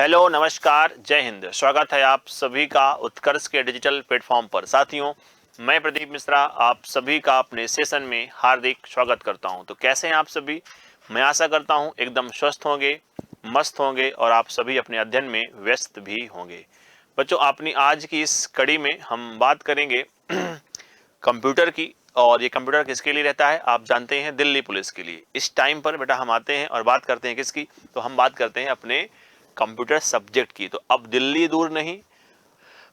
Hello, नमस्कार, जय हिंद। स्वागत है आप सभी का उत्कर्ष के डिजिटल प्लेटफॉर्म पर। साथियों, मैं प्रदीप मिश्रा आप सभी का अपने सेशन में हार्दिक स्वागत करता हूं। तो कैसे हैं आप सभी? मैं आशा करता हूं एकदम स्वस्थ होंगे, मस्त होंगे और आप सभी अपने अध्ययन में व्यस्त भी होंगे। बच्चों, अपनी आज की इस कड़ी में हम बात करेंगे कंप्यूटर की। और ये कंप्यूटर किसके लिए रहता है? आप जानते हैं, दिल्ली पुलिस के लिए। इस टाइम पर बेटा हम आते हैं और बात करते हैं किसकी? तो हम बात करते हैं अपने कंप्यूटर सब्जेक्ट की। तो अब दिल्ली दूर नहीं,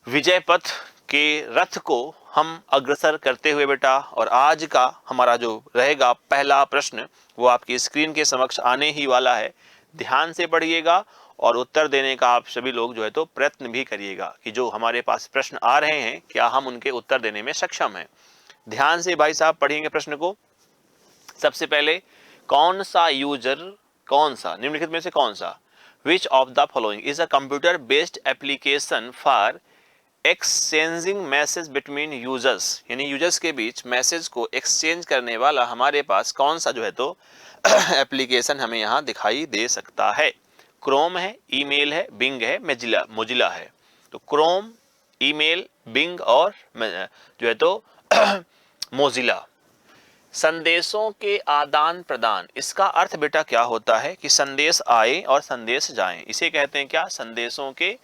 विजय पथ के रथ को हम अग्रसर करते हुए बेटा, और आज का हमारा जो रहेगा पहला प्रश्न वो आपकी स्क्रीन के समक्ष आने ही वाला है। ध्यान से पढ़िएगा और उत्तर देने का आप सभी लोग जो है तो प्रयत्न भी करिएगा कि जो हमारे पास प्रश्न आ रहे हैं क्या हम उनके उत्तर देने में सक्षम हैं। ध्यान से भाई साहब पढ़ेंगे प्रश्न को। सबसे पहले, कौन सा यूजर, कौन सा निम्नलिखित में से कौन सा, which of the following is a computer based application for exchanging message between users, यानी यूजर्स के बीच मैसेज को एक्सचेंज करने वाला हमारे पास कौन सा जो है तो एप्लीकेशन हमें यहाँ दिखाई दे सकता है। क्रोम है, ईमेल है, बिंग है, मोजिला है। तो क्रोम, ईमेल, बिंग और जो है तो मोजिला। संदेशों के आदान प्रदान, इसका अर्थ बेटा क्या होता है कि संदेश आए और संदेश जाएं, इसे कहते हैं क्या? संदेशों के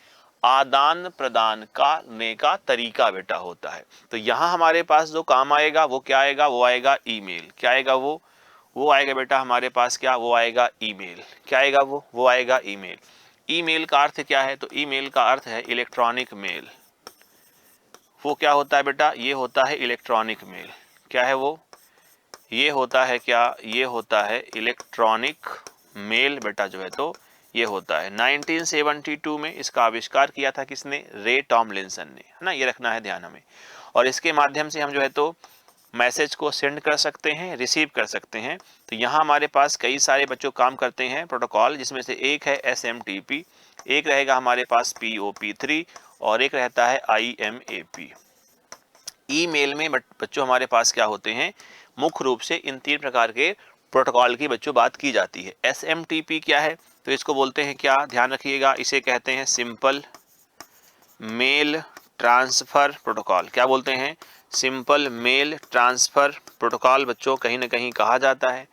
आदान प्रदान करने का तरीका बेटा होता है। तो यहाँ हमारे पास जो काम आएगा वो क्या आएगा? वो आएगा ईमेल। क्या आएगा? वो आएगा बेटा हमारे पास क्या? वो आएगा ईमेल। क्या आएगा? वो आएगा ईमेल। ईमेल का अर्थ क्या है? तो ईमेल का अर्थ है इलेक्ट्रॉनिक मेल। वो क्या होता है बेटा? ये होता है इलेक्ट्रॉनिक मेल। क्या है वो? ये होता है क्या? ये होता है इलेक्ट्रॉनिक मेल बेटा जो है तो ये होता है। 1972 में इसका आविष्कार किया था किसने? रे टॉमलिंसन ने, है ना। ये रखना है ध्यान हमें। और इसके माध्यम से हम जो है तो मैसेज को सेंड कर सकते हैं, रिसीव कर सकते हैं। तो यहाँ हमारे पास कई सारे बच्चों काम करते हैं प्रोटोकॉल, जिसमें से एक है SMTP, एक रहेगा हमारे पास POP3 और एक रहता है IMAP। ईमेल में बच्चों हमारे पास क्या होते हैं? मुख्य रूप से इन तीन प्रकार के प्रोटोकॉल की बच्चों बात की जाती है। SMTP क्या है? तो इसको बोलते हैं क्या? ध्यान रखिएगा, इसे कहते हैं सिंपल मेल ट्रांसफर प्रोटोकॉल। क्या बोलते हैं? सिंपल मेल ट्रांसफर प्रोटोकॉल बच्चों कहीं ना कहीं कहा जाता है।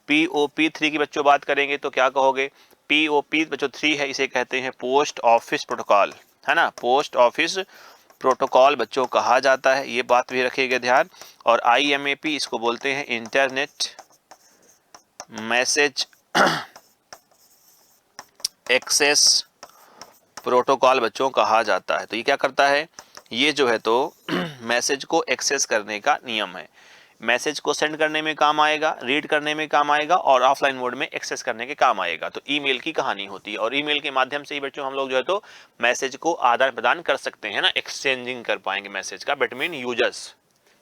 POP3 की बच्चों बात करेंगे तो क्या कहोगे? POP बच्चों 3 है, इसे कहते हैं पोस्ट ऑफिस प्रोटोकॉल, है ना। पोस्ट ऑफिस प्रोटोकॉल बच्चों कहा जाता है, ये बात भी रखिएगा ध्यान। और IMAP इसको बोलते हैं इंटरनेट मैसेज एक्सेस प्रोटोकॉल बच्चों कहा जाता है। तो ये क्या करता है? ये जो है तो मैसेज को एक्सेस करने का नियम है। मैसेज को सेंड करने में काम आएगा, रीड करने में काम आएगा और ऑफलाइन मोड में एक्सेस करने के काम आएगा। तो ईमेल की कहानी होती है और ईमेल के माध्यम से ही बच्चों हम लोग जो है तो मैसेज को आदान प्रदान कर सकते हैं ना, एक्सचेंजिंग कर पाएंगे मैसेज का बिटवीन यूजर्स।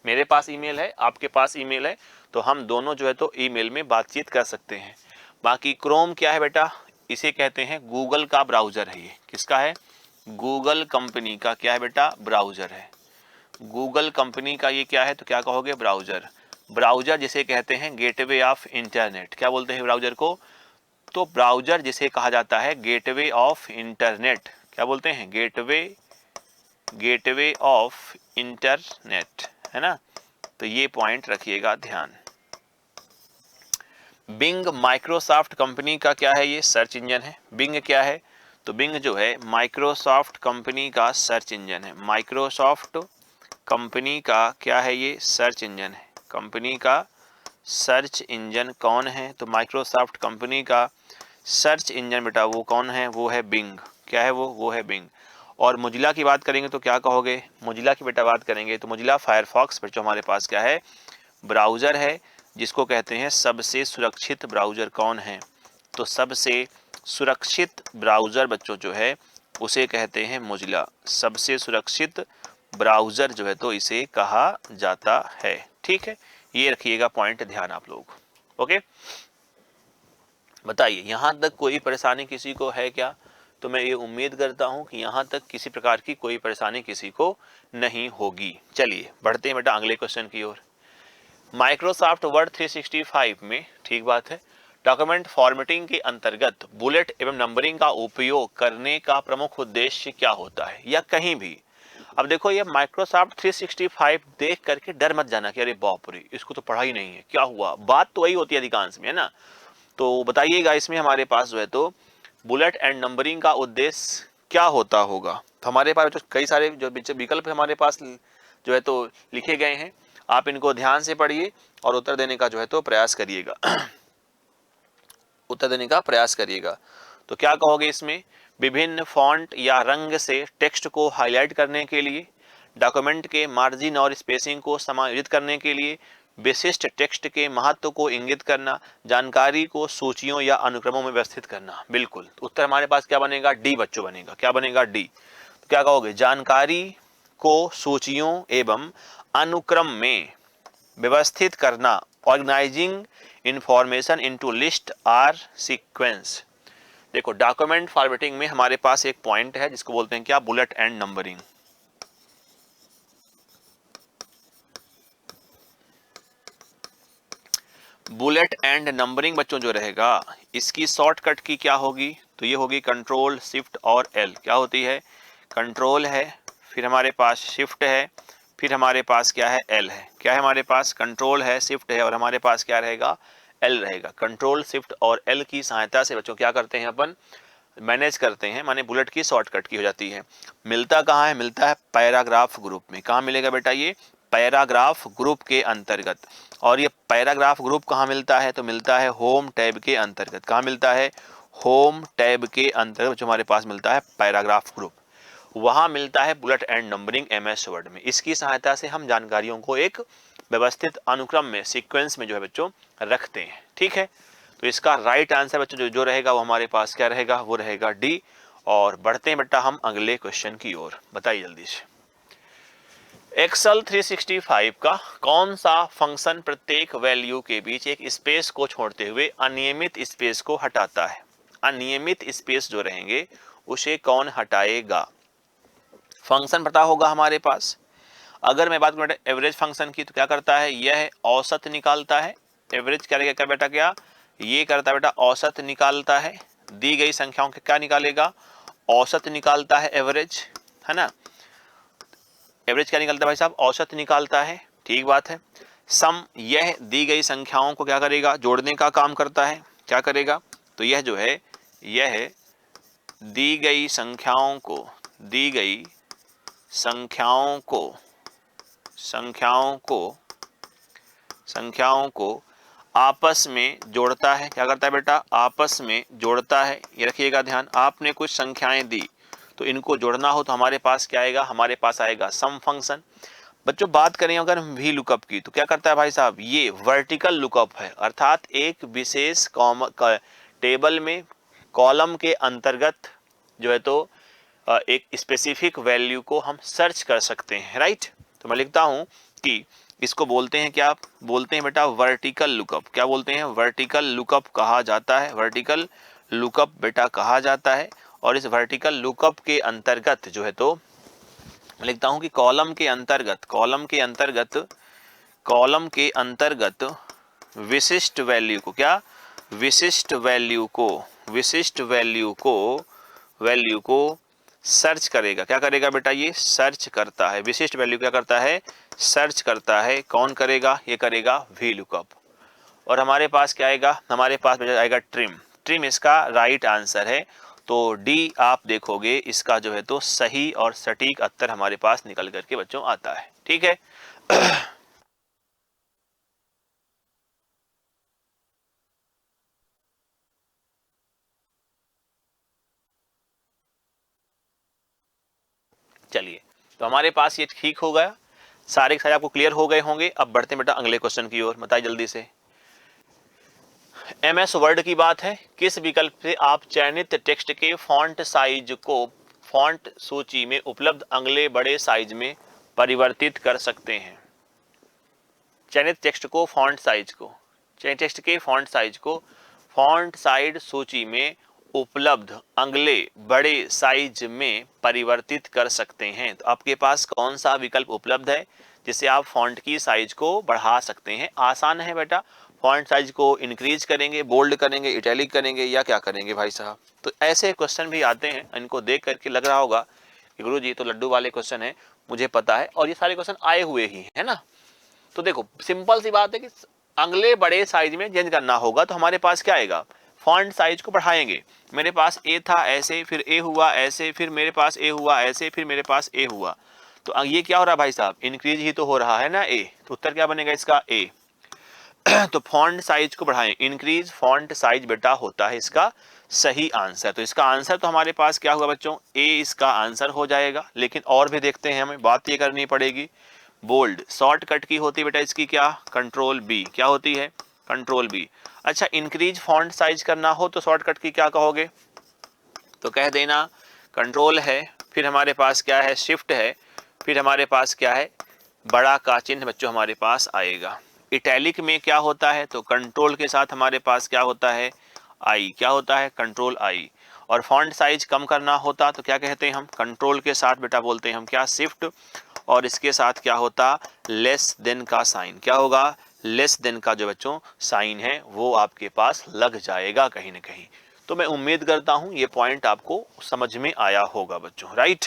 मेरे पास ईमेल है, आपके पास ईमेल है, तो हम दोनों जो है तो ईमेल में बातचीत कर सकते हैं। बाकी क्रोम क्या है बेटा? इसे कहते हैं गूगल का ब्राउजर है। ये किसका है? गूगल कंपनी का क्या है बेटा? ब्राउजर है। गूगल कंपनी का ये क्या है? तो क्या कहोगे? ब्राउजर। ब्राउजर जिसे कहते हैं गेटवे ऑफ इंटरनेट। क्या बोलते हैं ब्राउजर को? तो ब्राउजर जिसे कहा जाता है गेटवे ऑफ इंटरनेट। क्या बोलते हैं? गेटवे ऑफ इंटरनेट, है ना। तो ये पॉइंट रखिएगा ध्यान। बिंग माइक्रोसॉफ्ट कंपनी का क्या है? ये सर्च इंजन है। बिंग क्या है? तो बिंग जो है माइक्रोसॉफ्ट कंपनी का सर्च इंजन है। माइक्रोसॉफ्ट कंपनी का क्या है? ये सर्च इंजन है। कंपनी का सर्च इंजन कौन है? तो माइक्रोसॉफ्ट कंपनी का सर्च इंजन बेटा वो कौन है? वो है बिंग। क्या है वो है बिंग। और मोजिला की बात करेंगे तो क्या कहोगे? मोजिला की बेटा बात करेंगे तो मोजिला फायरफॉक्स बच्चों हमारे पास क्या है? ब्राउज़र है, जिसको कहते हैं सबसे सुरक्षित ब्राउज़र कौन है? तो सबसे सुरक्षित ब्राउज़र बच्चों जो है उसे कहते हैं मोजिला। सबसे सुरक्षित ब्राउज़र जो है तो इसे कहा जाता है। ठीक है, ये रखिएगा पॉइंट ध्यान आप लोग। ओके, बताइए यहाँ तक कोई परेशानी किसी को है क्या? तो मैं ये उम्मीद करता हूँ कि यहाँ तक किसी प्रकार की कोई परेशानी किसी को नहीं होगी। चलिए बढ़ते हैं बेटा अगले क्वेश्चन की ओर। माइक्रोसॉफ्ट वर्ड 365 में, ठीक बात है, डॉक्यूमेंट फॉर्मेटिंग के अंतर्गत बुलेट एवं नंबरिंग का उपयोग करने का प्रमुख उद्देश्य क्या होता है, या कहीं भी। अब देखो ये माइक्रोसॉफ्ट 365 देख करके डर मत जाना कि अरे बाप रे इसको तो पढ़ा ही नहीं है, क्या हुआ, बात तो वही होती है अधिकांश में, है ना। तो बताइएगा इसमें हमारे पास जो है तो बुलेट एंड नंबरिंग का उद्देश्य क्या होता होगा। तो हमारे पास जो कई सारे जो विकल्प हमारे पास जो है तो लिखे गए हैं, आप इनको ध्यान से पढ़िए और उत्तर देने का जो है तो प्रयास करिएगा उत्तर देने का प्रयास करिएगा। तो क्या कहोगे इसमें, विभिन्न फॉन्ट या रंग से टेक्स्ट को हाईलाइट करने के लिए, डॉक्यूमेंट के मार्जिन और स्पेसिंग को समायोजित करने के लिए, विशिष्ट टेक्स्ट के महत्व को इंगित करना, जानकारी को सूचियों या अनुक्रमों में व्यवस्थित करना। बिल्कुल उत्तर हमारे पास क्या बनेगा, डी बच्चों बनेगा। क्या बनेगा, डी। तो क्या कहोगे, जानकारी को सूचियों एवं अनुक्रम में व्यवस्थित करना, organizing information into list or sequence. देखो डॉक्यूमेंट फॉर्मेटिंग में हमारे पास एक पॉइंट है जिसको बोलते हैं क्या, bullet and numbering. Bullet and numbering बच्चों जो रहेगा, इसकी शॉर्टकट की क्या होगी, तो ये होगी कंट्रोल शिफ्ट और एल। क्या होती है, कंट्रोल है, फिर हमारे पास शिफ्ट है, फिर हमारे पास क्या है, एल है। क्या है हमारे पास, कंट्रोल है, शिफ्ट है और हमारे पास क्या रहेगा, एल रहेगा। कंट्रोल शिफ्ट और एल की सहायता से बच्चों क्या करते हैं अपन, मैनेज करते हैं, माने बुलेट की शॉर्टकट की हो जाती है। मिलता कहाँ है, मिलता है पैराग्राफ ग्रुप में। कहाँ मिलेगा बेटा, ये पैराग्राफ ग्रुप के अंतर्गत। और ये पैराग्राफ ग्रुप कहाँ मिलता है, तो मिलता है होम टैब के अंतर्गत। कहाँ मिलता है, होम टैब के अंतर्गत जो हमारे पास मिलता है पैराग्राफ ग्रुप, वहां मिलता है bullet and numbering MS word में। इसकी सहायता से हम जानकारियों को एक व्यवस्थित अनुक्रम में, सीक्वेंस में जो है बच्चों रखते हैं। ठीक है, तो इसका राइट आंसर बच्चों जो रहेगा वो हमारे पास क्या रहेगा, वो रहेगा डी। और बढ़ते हैं बेटा हम अगले क्वेश्चन की ओर, बताइए जल्दी से। एक्सेल 365 का कौन सा फंक्शन प्रत्येक वैल्यू के बीच एक स्पेस को छोड़ते हुए अनियमित स्पेस को हटाता है। अनियमित स्पेस जो रहेंगे उसे कौन हटाएगा। फंक्शन पता होगा हमारे पास। अगर मैं बात करूं एवरेज फंक्शन की, तो क्या करता है, यह औसत निकालता है। एवरेज क्या रहेगा, क्या बेटा, क्या ये करता है बेटा, औसत निकालता है। दी गई संख्याओं के क्या निकालेगा, औसत निकालता है एवरेज, है ना। एवरेज क्या निकालता है भाई साहब, औसत निकालता है, ठीक बात है। सम, यह दी गई संख्याओं को क्या करेगा, जोड़ने का काम करता है। क्या करेगा, तो यह जो है, यह दी गई संख्याओं को, दी गई संख्याओं को, संख्याओं को आपस में जोड़ता है। क्या करता है बेटा, आपस में जोड़ता है। ये रखिएगा ध्यान, आपने कुछ संख्याएं दी तो इनको जोड़ना हो तो हमारे पास क्या आएगा, हमारे पास आएगा सम फंक्शन। बच्चों बात करें अगर वी लुकअप की, तो क्या करता है भाई साहब, ये वर्टिकल लुकअप है, अर्थात एक विशेष टेबल में कॉलम के अंतर्गत जो है तो एक स्पेसिफिक वैल्यू को हम सर्च कर सकते हैं, राइट। तो मैं लिखता हूं कि इसको बोलते हैं, क्या बोलते हैं बेटा, वर्टिकल लुकअप। क्या बोलते हैं, वर्टिकल लुकअप कहा जाता है, वर्टिकल लुकअप बेटा कहा जाता है। और इस वर्टिकल लुकअप के अंतर्गत जो है तो मैं लिखता हूं कि कॉलम के अंतर्गत विशिष्ट वैल्यू को, क्या विशिष्ट वैल्यू को सर्च करेगा। क्या करेगा बेटा, ये सर्च करता है, विशिष्ट वैल्यू क्या करता है, सर्च करता है। कौन करेगा, ये करेगा वी लुकअप। और हमारे पास क्या आएगा, हमारे पास आएगा ट्रिम इसका राइट आंसर है। तो डी आप देखोगे इसका जो है तो सही और सटीक उत्तर हमारे पास निकल करके बच्चों आता है। ठीक है चलिए, तो हमारे पास ये ठीक हो गया, सारे के सारे आपको क्लियर हो गए होंगे। अब बढ़ते हैं बेटा अगले क्वेश्चन की ओर, बताइए जल्दी से। एमएस वर्ड की बात है, किस विकल्प से आप चयनित टेक्स्ट के फॉन्ट साइज को फॉन्ट सूची में उपलब्ध अगले बड़े साइज में परिवर्तित कर सकते हैं। चयनित टेक्स्ट को फॉन्ट साइज को, चयनित टेक्स्ट के फॉन्ट साइज को फॉन्ट साइज सूची में उपलब्ध अगले बड़े साइज में परिवर्तित कर सकते हैं। तो आपके पास कौन सा विकल्प उपलब्ध है जिससे आप फॉन्ट की साइज को बढ़ा सकते हैं। आसान है बेटा, फॉन्ट साइज को इंक्रीज करेंगे, बोल्ड करेंगे, इटैलिक करेंगे या क्या करेंगे भाई साहब? तो ऐसे क्वेश्चन भी आते हैं, इनको देख करके लग रहा होगा कि गुरु जी तो लड्डू वाले क्वेश्चन है, मुझे पता है, और ये सारे क्वेश्चन आए हुए ही है ना। तो देखो सिंपल सी बात है कि अगले बड़े साइज में चेंज करना होगा तो हमारे पास क्या आएगा, फॉन्ट साइज को बढ़ाएंगे। मेरे पास ए था ऐसे, फिर ए हुआ ऐसे, फिर मेरे पास ए हुआ ऐसे, फिर मेरे पास ए हुआ, तो ये क्या हो रहा है भाई साहब, इंक्रीज ही तो हो रहा है ना ए, तो उत्तर क्या बनेगा इसका ए। तो फॉन्ट साइज को बढ़ाएं, इंक्रीज फॉन्ट साइज बेटा होता है इसका सही आंसर। तो इसका आंसर तो हमारे पास क्या हुआ बच्चों, ए इसका आंसर हो जाएगा। लेकिन और भी देखते हैं, हमें बात ये करनी पड़ेगी। बोल्ड शॉर्टकट की होती है बेटा इसकी क्या, कंट्रोल बी, क्या होती है, कंट्रोल बी। अच्छा इंक्रीज फॉन्ट साइज करना हो तो शॉर्टकट की क्या कहोगे, तो कह देना कंट्रोल है, फिर हमारे पास क्या है, शिफ्ट है, फिर हमारे पास क्या है, बड़ा का चिन्ह बच्चों हमारे पास आएगा। इटैलिक में क्या होता है, तो कंट्रोल के साथ हमारे पास क्या होता है, आई, क्या होता है, कंट्रोल आई। और फॉन्ट साइज कम करना होता तो क्या कहते हैं हम, कंट्रोल के साथ बेटा बोलते हैं हम क्या, शिफ्ट, और इसके साथ क्या होता, लेस देन का साइन, क्या होगा, लेस देन का जो बच्चों साइन है वो आपके पास लग जाएगा कहीं ना कहीं। तो मैं उम्मीद करता हूं ये पॉइंट आपको समझ में आया होगा बच्चों, राइट।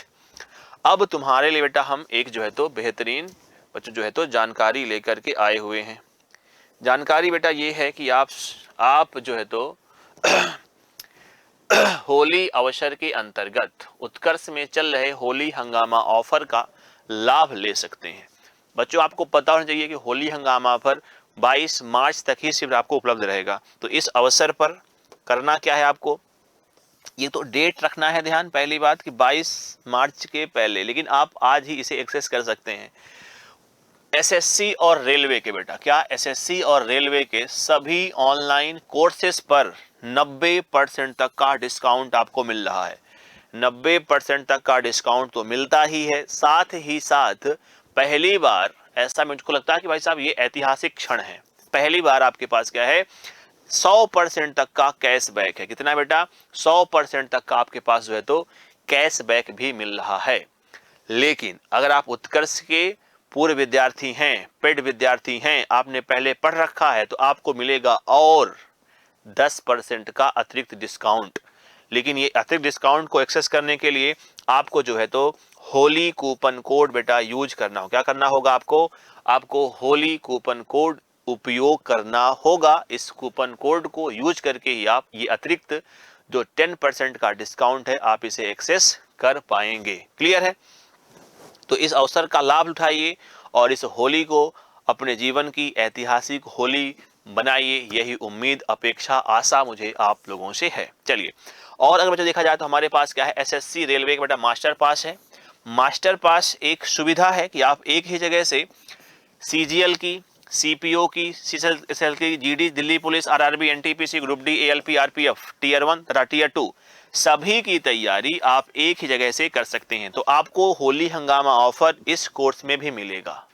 अब तुम्हारे लिए बेटा हम एक जो है तो बेहतरीन बच्चों जो है तो जानकारी लेकर के आए हुए हैं। जानकारी बेटा ये है कि आप जो है तो होली अवसर के अंतर्गत उत्कर्ष में चल रहे होली हंगामा ऑफर का लाभ ले सकते हैं। बच्चों आपको पता होना चाहिए कि होली हंगामा ऑफर 22 मार्च तक ही सिर्फ आपको उपलब्ध रहेगा। तो इस अवसर पर करना क्या है आपको, ये तो डेट रखना है ध्यान, पहली बात कि 22 मार्च के पहले, लेकिन आप आज ही इसे एक्सेस कर सकते हैं। एसएससी और रेलवे के बेटा क्या, एसएससी और रेलवे के सभी ऑनलाइन कोर्सेज पर 90% तक का डिस्काउंट आपको मिल रहा है। 90% तक का डिस्काउंट तो मिलता ही है, साथ ही साथ पहली बार ऐसा मुझको लगता है कि भाई साहब ये ऐतिहासिक क्षण है, पहली बार आपके पास क्या है, 100% तक का कैशबैक है। कितना बेटा, 100% तक का आपके पास जो है तो कैशबैक भी मिल रहा है। लेकिन अगर आप उत्कर्ष के पूर्व विद्यार्थी हैं, पेड विद्यार्थी हैं, आपने पहले पढ़ रखा है, तो आपको मिलेगा और 10% का अतिरिक्त डिस्काउंट। लेकिन ये अतिरिक्त डिस्काउंट को एक्सेस करने के लिए आपको जो है तो होली कूपन कोड बेटा यूज करना हो, क्या करना होगा आपको होली कूपन कोड उपयोग करना होगा। इस कूपन कोड को यूज करके ही आप ये अतिरिक्त जो 10% का डिस्काउंट है आप इसे एक्सेस कर पाएंगे। क्लियर है? तो इस अवसर का लाभ उठाइए और इस होली को अपने जीवन की ऐतिहासिक होली बनाइए, यही उम्मीद अपेक्षा आशा मुझे आप लोगों से है। चलिए, और अगर बच्चों देखा जाए तो हमारे पास क्या है, एसएससी रेलवे का बेटा मास्टर पास है। मास्टर पास एक सुविधा है कि आप एक ही जगह से सीजीएल की, सीपीओ की, सीएसएल की, GD, Delhi police, RRB, NTPC, group D, ALP, RPF, tier 1 तथा टीयर 2 सभी की तैयारी आप एक ही जगह से कर सकते हैं। तो आपको होली हंगामा ऑफर इस कोर्स में भी मिलेगा।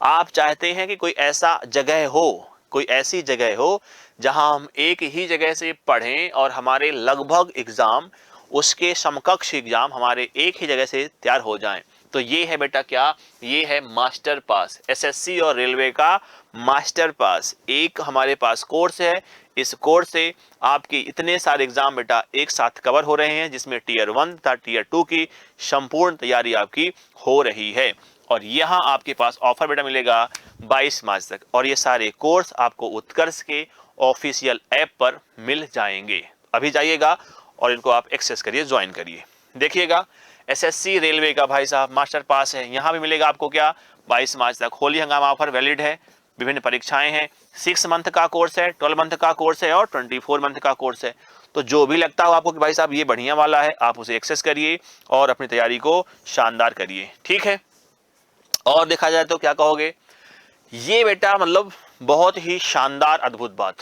आप चाहते हैं कि कोई ऐसा जगह हो, कोई ऐसी जगह हो जहां हम एक ही जगह से पढ़ें और हमारे लगभग एग्जाम, उसके समकक्ष एग्जाम हमारे एक ही जगह से तैयार हो जाएं, तो ये है बेटा क्या, ये है मास्टर पास, एसएससी और रेलवे का मास्टर पास। एक हमारे पास कोर्स है, इस कोर्स से आपके इतने सारे एग्जाम बेटा एक साथ कवर हो रहे हैं, जिसमें टीयर 1 तथा टीयर 2 की संपूर्ण तैयारी आपकी हो रही है। और यहाँ आपके पास ऑफर बेटा मिलेगा 22 मार्च तक, और ये सारे कोर्स आपको उत्कर्ष के ऑफिशियल ऐप पर मिल जाएंगे। अभी जाइएगा और इनको आप एक्सेस करिए, ज्वाइन करिए। देखिएगा एसएससी रेलवे का भाई साहब मास्टर पास है, यहाँ भी मिलेगा आपको क्या, 22 मार्च तक। होली हंगामा ऑफर वैलिड है, विभिन्न परीक्षाएं हैं, 6 मंथ का कोर्स है, 12 मंथ का कोर्स है और 24 मंथ का कोर्स है। तो जो भी लगता हो आपको कि भाई साहब ये बढ़िया वाला है, आप उसे एक्सेस करिए और अपनी तैयारी को शानदार करिए, ठीक है। और देखा जाए तो क्या कहोगे, ये बेटा मतलब बहुत ही शानदार अद्भुत बात।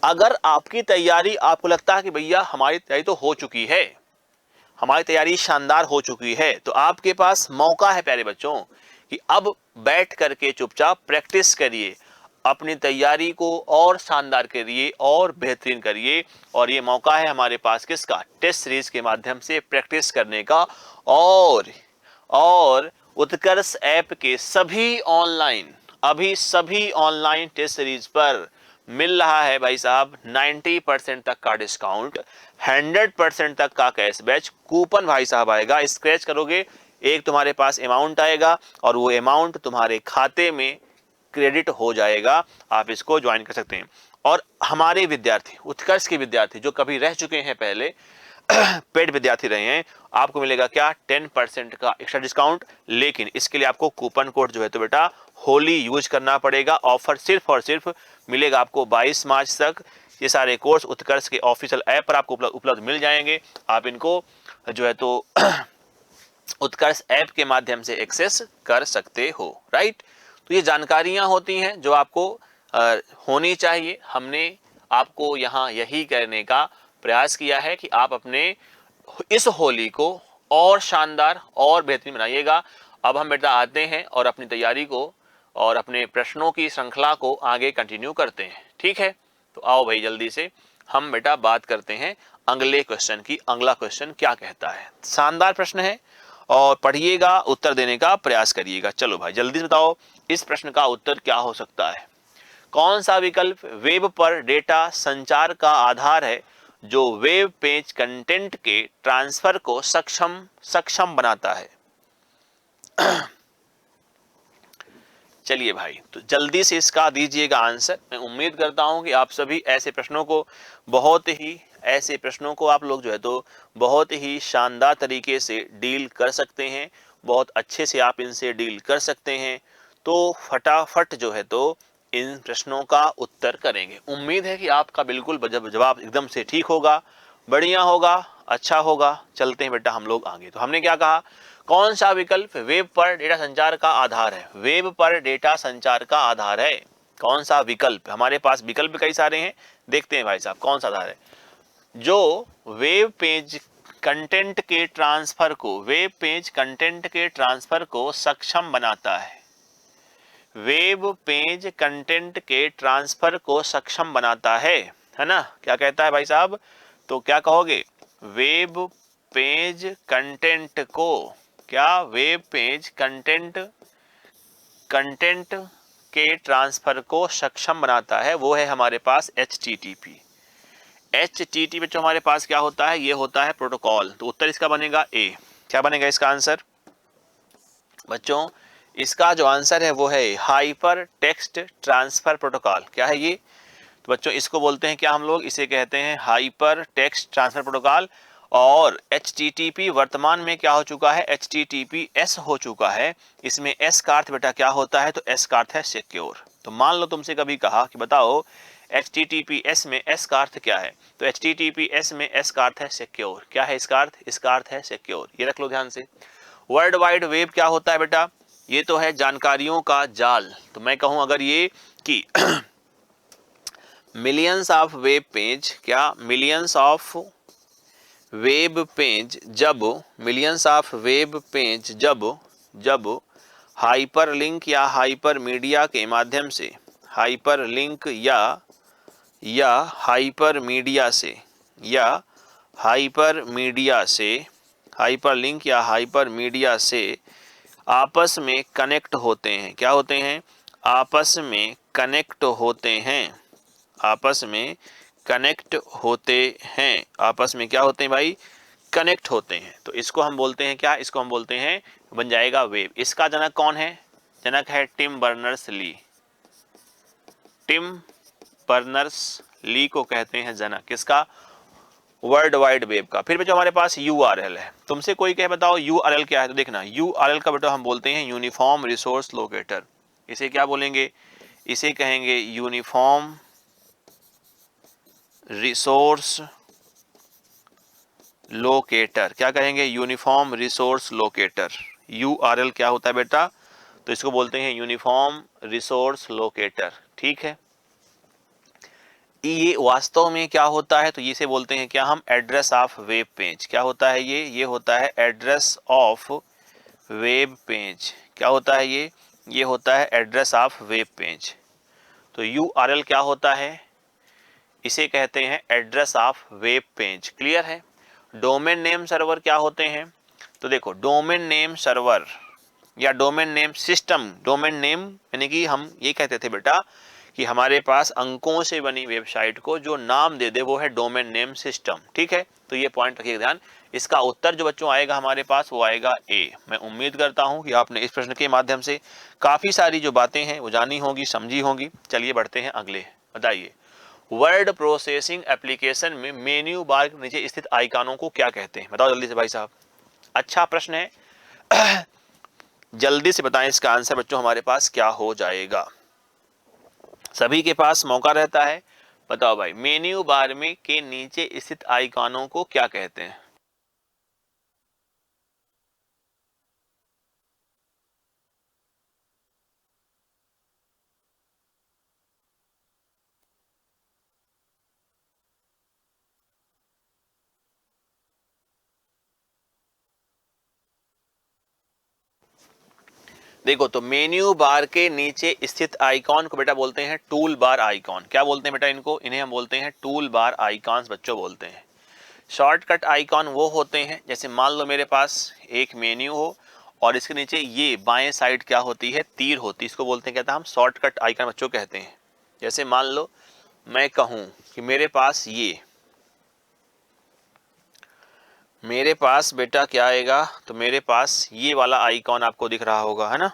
अगर आपकी तैयारी, आपको लगता है कि भैया हमारी तैयारी तो हो चुकी है, हमारी तैयारी शानदार हो चुकी है, तो आपके पास मौका है प्यारे बच्चों कि अब बैठ करके चुपचाप प्रैक्टिस करिए, अपनी तैयारी को और शानदार करिए और बेहतरीन करिए। और ये मौका है हमारे पास किसका, टेस्ट सीरीज के माध्यम से प्रैक्टिस करने का। और उत्कर्ष ऐप के सभी ऑनलाइन अभी सभी ऑनलाइन टेस्ट सीरीज पर मिल रहा है भाई साहब 90% तक का डिस्काउंट, 100% तक का कैशबैक कूपन भाई साहब आएगा। स्क्रैच करोगे, एक तुम्हारे पास अमाउंट आएगा और वो अमाउंट तुम्हारे खाते में क्रेडिट हो जाएगा। आप इसको ज्वाइन कर सकते हैं। और हमारे विद्यार्थी, उत्कर्ष के विद्यार्थी जो कभी रह चुके हैं पहले पेड विद्यार्थी रहे हैं, आपको मिलेगा क्या 10% का एक्स्ट्रा डिस्काउंट। लेकिन इसके लिए आपको कूपन कोड जो है तो बेटा होली यूज करना पड़ेगा। ऑफर सिर्फ और सिर्फ मिलेगा आपको 22 मार्च तक। ये सारे कोर्स उत्कर्ष के ऑफिशियल ऐप पर आपको उपलब्ध मिल जाएंगे। आप इनको जो है तो उत्कर्ष ऐप के माध्यम से एक्सेस कर सकते हो, राइट। तो ये जानकारियां होती हैं जो आपको होनी चाहिए। हमने आपको यहाँ यही करने का प्रयास किया है कि आप अपने इस होली को और शानदार और बेहतरीन बनाइएगा। अब हम बेटा आते हैं और अपनी तैयारी को और अपने प्रश्नों की श्रृंखला को आगे कंटिन्यू करते हैं, ठीक है। तो आओ भाई जल्दी से हम बेटा बात करते हैं अगले क्वेश्चन की। अगला क्वेश्चन क्या कहता है, शानदार प्रश्न है और पढ़िएगा, उत्तर देने का प्रयास करिएगा। चलो भाई जल्दी से बताओ इस प्रश्न का उत्तर क्या हो सकता है। कौन सा विकल्प वेब पर डेटा संचार का आधार है जो वेब पेज कंटेंट के ट्रांसफर को सक्षम बनाता है। चलिए भाई तो जल्दी से इसका दीजिएगा आंसर। मैं उम्मीद करता हूं कि आप सभी ऐसे प्रश्नों को आप लोग जो है तो बहुत ही शानदार तरीके से डील कर सकते हैं, बहुत अच्छे से आप इनसे डील कर सकते हैं। तो फटाफट जो है तो इन प्रश्नों का उत्तर करेंगे। उम्मीद है कि आपका बिल्कुल जवाब एकदम से ठीक होगा, बढ़िया होगा, अच्छा होगा। चलते हैं बेटा हम लोग आगे। तो हमने क्या कहा, कौन सा विकल्प वेब पर डेटा संचार का आधार है। वेब पर डेटा संचार का आधार है कौन सा विकल्प। हमारे पास विकल्प कई सारे हैं, देखते हैं भाई साहब कौन सा आधार है जो वेब पेज कंटेंट के ट्रांसफर को सक्षम बनाता है। वेब पेज कंटेंट के ट्रांसफर को सक्षम बनाता है ना। क्या कहता है भाई साहब, तो क्या कहोगे, वेब पेज कंटेंट को, क्या वेब पेज कंटेंट के ट्रांसफर को सक्षम बनाता है। वो है हमारे पास HTTP। HTTP बच्चों हमारे पास क्या होता है, ये होता है प्रोटोकॉल। तो उत्तर इसका बनेगा ए। क्या बनेगा इसका आंसर बच्चों, इसका जो आंसर है वो है हाइपर टेक्स्ट ट्रांसफर प्रोटोकॉल। क्या है ये, तो बच्चों इसको बोलते हैं क्या हम लोग, इसे कहते हैं हाइपर टेक्स्ट ट्रांसफर प्रोटोकॉल। और HTTP वर्तमान में क्या हो चुका है, HTTPS हो चुका है। इसमें S का अर्थ बेटा क्या होता है, तो S का अर्थ है सिक्योर। तो मान लो तुमसे कभी कहा कि बताओ HTTPS में S का अर्थ क्या है, तो HTTPS में S का अर्थ है सिक्योर। क्या है इसका अर्थ, इसका अर्थ है सिक्योर। ये रख लो ध्यान से। वर्ल्ड वाइड वेब क्या होता है बेटा, ये तो है जानकारियों का जाल। तो मैं कहूं अगर ये कि मिलियंस ऑफ वेब पेज, क्या मिलियंस ऑफ वेब पेज जब हाइपरलिंक या हाइपरमीडिया के माध्यम से, हाइपरलिंक या हाइपरमीडिया से, हाइपरलिंक या हाइपरमीडिया से आपस में कनेक्ट होते हैं। क्या होते हैं, आपस में कनेक्ट होते हैं, आपस में कनेक्ट होते हैं, आपस में क्या होते हैं भाई, कनेक्ट होते हैं। तो इसको हम बोलते हैं क्या, इसको हम बोलते हैं, बन जाएगा वेब। इसका जनक कौन है, जनक है Tim Berners Lee. Tim Berners Lee को कहते हैं जनक किसका, वर्ल्ड वाइड वेब का। फिर जो हमारे पास URL है, तुमसे कोई कहे बताओ URL क्या है, तो देखना URL का बेटा हम बोलते हैं यूनिफॉर्म रिसोर्स लोकेटर। इसे क्या बोलेंगे, इसे कहेंगे यूनिफॉर्म रिसोर्स लोकेटर। क्या कहेंगे, यूनिफॉर्म रिसोर्स लोकेटर। URL क्या होता है बेटा, तो इसको बोलते हैं यूनिफॉर्म रिसोर्स लोकेटर, ठीक है। ये वास्तव में क्या होता है, तो इसे बोलते हैं क्या हम, एड्रेस ऑफ वेब पेज। क्या होता है ये होता है एड्रेस ऑफ वेब पेज। क्या होता है ये होता है एड्रेस ऑफ वेब पेज। तो URL क्या होता है, इसे कहते हैं address of web page. Clear है। डोमेन नेम सर्वर क्या होते हैं, तो देखो डोमेन नेम सर्वर या domain name system. Domain name यानी कि हम ये कहते थे बेटा कि हमारे पास अंकों से बनी वेबसाइट को जो नाम दे दे वो है डोमेन नेम सिस्टम। ठीक है, तो ये पॉइंट रखिएगा ध्यान। इसका उत्तर जो बच्चों आएगा हमारे पास वो आएगा ए। मैं उम्मीद करता हूं कि आपने इस प्रश्न के माध्यम से काफी सारी जो बातें हैं वो जानी होंगी, समझी होंगी। चलिए बढ़ते हैं अगले। बताइए, वर्ड प्रोसेसिंग एप्लीकेशन में मेन्यू बार के नीचे स्थित आइकॉनों को क्या कहते हैं? बताओ जल्दी से भाई साहब। अच्छा प्रश्न है। जल्दी से बताएं इसका आंसर बच्चों हमारे पास क्या हो जाएगा। सभी के पास मौका रहता है। बताओ भाई, मेन्यू बार में के नीचे स्थित आइकॉनों को क्या कहते हैं? देखो, तो मेन्यू बार के नीचे स्थित आइकॉन को बेटा बोलते हैं टूल बार आइकॉन। क्या बोलते हैं बेटा इनको? इन्हें हम बोलते हैं टूल बार आइकॉन्स बच्चों बोलते हैं। शॉर्टकट आइकॉन वो होते हैं, जैसे मान लो मेरे पास एक मेन्यू हो और इसके नीचे ये बाएं साइड क्या होती है? तीर होती है। इसको बोलते हैं, कहता है हम शॉर्टकट आइकॉन बच्चों कहते हैं। जैसे मान लो मैं कहूं कि मेरे पास बेटा क्या आएगा, तो मेरे पास ये वाला आइकॉन आपको दिख रहा होगा, है ना।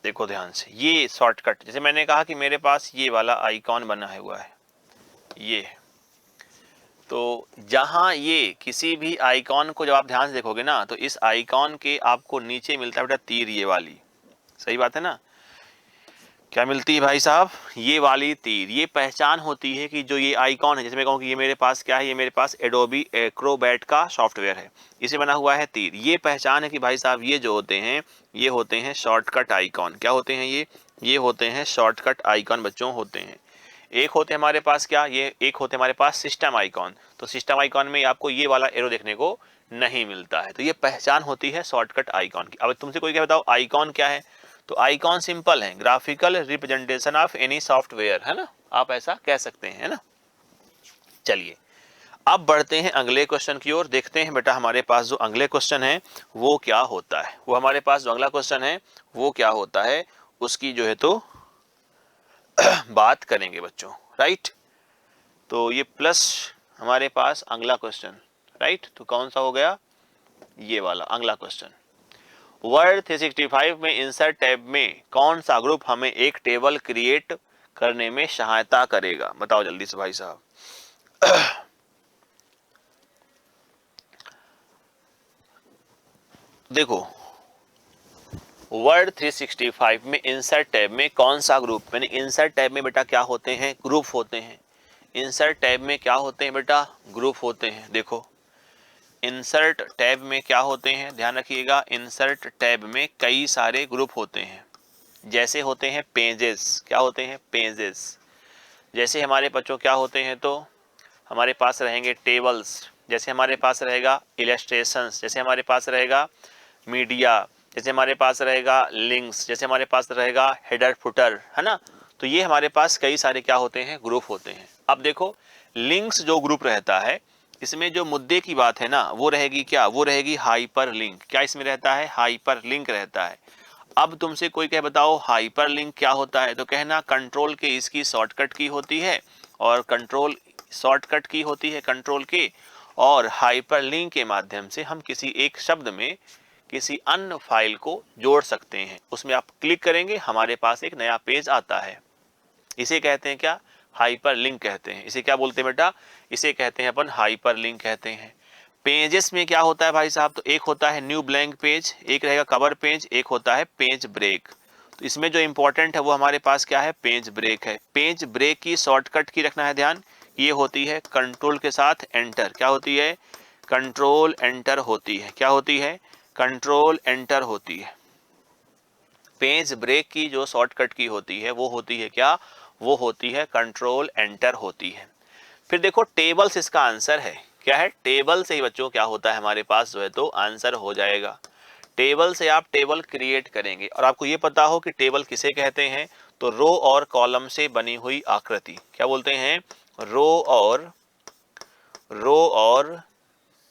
देखो ध्यान से, ये शॉर्टकट, जैसे मैंने कहा कि मेरे पास ये वाला आइकॉन बना हुआ है, ये। तो जहां ये किसी भी आइकॉन को जब आप ध्यान से देखोगे ना, तो इस आइकॉन के आपको नीचे मिलता है बेटा तीर, ये वाली। सही बात है ना। क्या मिलती है भाई साहब? ये वाली तीर। ये पहचान होती है कि जो ये आइकॉन है, जैसे मैं कहूँ कि ये मेरे पास क्या है, ये मेरे पास एडोबी एक्रोबैट का सॉफ्टवेयर है, इसे बना हुआ है तीर। ये पहचान है कि भाई साहब ये जो होते हैं, ये होते हैं शॉर्टकट आइकॉन। क्या होते हैं ये होते हैं शॉर्टकट आइकॉन बच्चों होते हैं। एक होते हैं हमारे पास क्या, ये एक होते हैं हमारे पास सिस्टम आइकॉन। तो सिस्टम आइकॉन में आपको ये वाला एरो देखने को नहीं मिलता है। तो ये पहचान होती है शॉर्टकट आइकॉन की। अब तुमसे कोई क्या बताओ आइकॉन क्या है, तो आइकॉन सिंपल है, graphical representation of any software, है ना। आप ऐसा कह सकते हैं, है ना। चलिए अब बढ़ते हैं अगले क्वेश्चन की ओर। देखते हैं बेटा हमारे पास जो अगले क्वेश्चन है वो क्या होता है। वो हमारे पास जो अगला क्वेश्चन है वो क्या होता है, उसकी जो है तो बात करेंगे बच्चों, राइट। तो ये प्लस हमारे पास अगला क्वेश्चन, राइट। तो कौन सा हो गया? ये वाला अगला क्वेश्चन। वर्ड 365 में इंसर्ट टैब में कौन सा ग्रुप हमें एक टेबल क्रिएट करने में सहायता करेगा? बताओ जल्दी से भाई साहब। देखो, वर्ड 365 में इंसर्ट टैब में कौन सा ग्रुप, मैंने इंसर्ट टैब में बेटा क्या होते हैं? ग्रुप होते हैं। इंसर्ट टैब में क्या होते हैं बेटा? ग्रुप होते हैं। देखो इंसर्ट टैब में क्या होते हैं, ध्यान रखिएगा। इंसर्ट टैब में कई सारे ग्रुप होते हैं। जैसे होते हैं पेजेस। क्या होते हैं? पेजेस। जैसे हमारे बच्चों क्या होते हैं, तो हमारे पास रहेंगे टेबल्स, जैसे हमारे पास रहेगा इलस्ट्रेशंस, जैसे हमारे पास रहेगा मीडिया, जैसे हमारे पास रहेगा लिंक्स, जैसे हमारे पास रहेगा हेडर फुटर, है ना। तो ये हमारे पास कई सारे क्या होते हैं? ग्रुप होते हैं। अब देखो लिंक्स जो ग्रुप रहता है, इसमें जो मुद्दे की बात है ना वो रहेगी क्या? वो रहेगी हाइपर लिंक। क्या इसमें रहता है? हाइपर लिंक रहता है। अब तुमसे कोई कहे बताओ हाइपर लिंक क्या होता है, तो कहना कंट्रोल के इसकी शॉर्टकट की होती है, और कंट्रोल शॉर्टकट की होती है कंट्रोल के, और हाइपर लिंक के माध्यम से हम किसी एक शब्द में किसी अन्य फाइल को जोड़ सकते हैं। उसमें आप क्लिक करेंगे, हमारे पास एक नया पेज आता है। इसे कहते हैं क्या? हाइपर लिंक कहते हैं। इसे क्या बोलते हैं बेटा? इसे कहते हैं अपन हाइपर लिंक कहते हैं। पेजेस में क्या होता है भाई साहब, तो एक होता है न्यू ब्लैंक पेज, एक रहेगा कवर पेज, एक होता है पेज ब्रेक। तो इसमें जो इंपॉर्टेंट है वो हमारे पास क्या है? पेज ब्रेक है। पेज ब्रेक की शॉर्टकट की रखना है ध्यान, ये होती है कंट्रोल के साथ एंटर। क्या होती है? कंट्रोल एंटर होती है। क्या होती है? कंट्रोल एंटर होती है। पेज ब्रेक की जो शॉर्टकट की होती है वो होती है क्या? वो होती है कंट्रोल एंटर होती है। फिर देखो टेबल्स इसका आंसर है। क्या है? टेबल से ही बच्चों क्या होता है हमारे पास जो है तो आंसर हो जाएगा। टेबल से आप टेबल क्रिएट करेंगे और आपको ये पता हो कि टेबल किसे कहते हैं, तो रो और कॉलम से बनी हुई आकृति क्या बोलते हैं, रो और